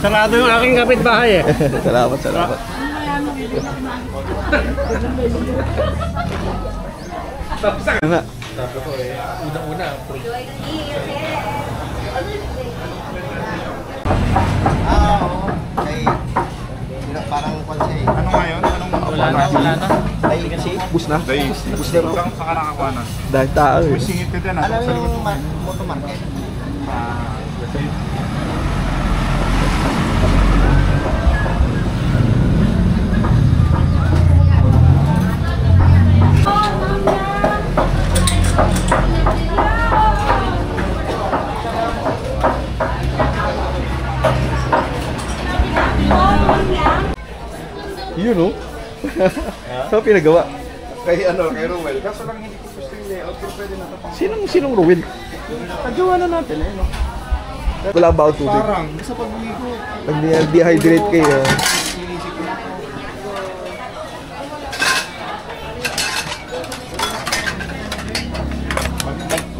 Sarado yung aking kapitbahay eh. Salamat, salamat. Ano? Sabi ko eh, una-una. Oo. Ay, parang kwanse. Ano ngayon? Wala na. Ay, kasi Bus na? bus na lang saka nakakuha na. Dahil tao eh. Singit ka din. Alam mo yung motomarket? Yun o. Saan pinagawa? Kay Rowell. Kaso lang hindi ko gusto yung layout. Pero pwede na ito. Sinong Ruel? Nagawa na natin eh. No? Wala ba ang tubig? Parang, sa pag-uwigo. Nag-dehydrate kayo.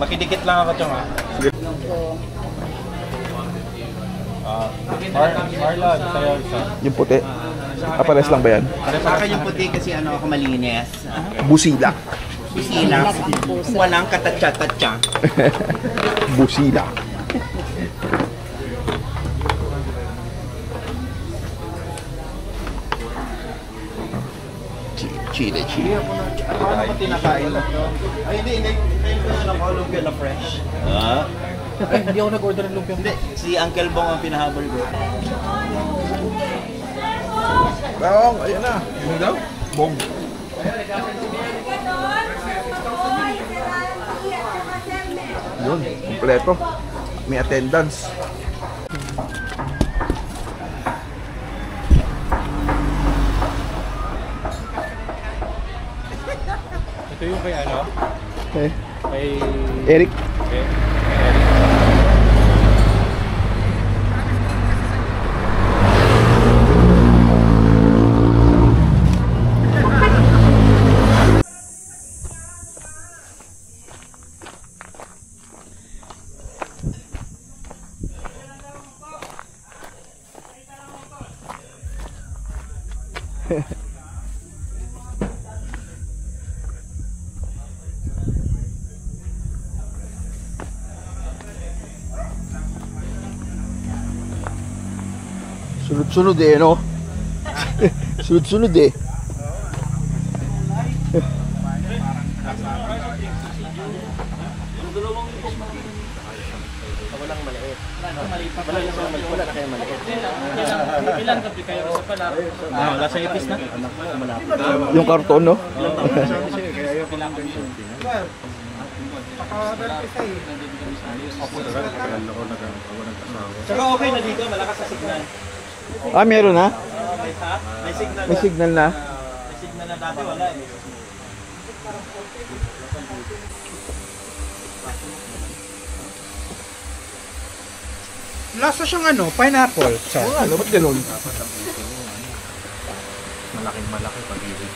Makidikit lang ako tiyong ha. Marla, sa'yo isa. Yung puti. Pares lang ba yan? Sa akin yung puti kasi ako malinis. Busila. Busina. Walang katatsa-tatsa. Busila. Chile. Ano ba tinakain mo? Ay, hindi. Kain ko na ng lumpia na fresh. Ay, hindi ako nag-order ng lumpia. Hindi, si Uncle Bong ang pinahabol ko. Bong, ayan na. Ano daw? Bong. Yun, kompleto. May attendance. Ito yung kay ano? Okay. Kay... Eric. Okay. Sunod-sunod eh, no? Sunod-sunod eh. Walang maliit. Wala na kayo maliit. Ilan gabi kayo sa pala? Wala sa ipis na? Yung karton, no? Tsaka okay na dito, malakas sa signal. Ah, meron na? May signal. May signal na? May signal na dati, wala eh. Lasa siyang pineapple. Oo nga, ba't ganun? Malaking malaki pag-ibig.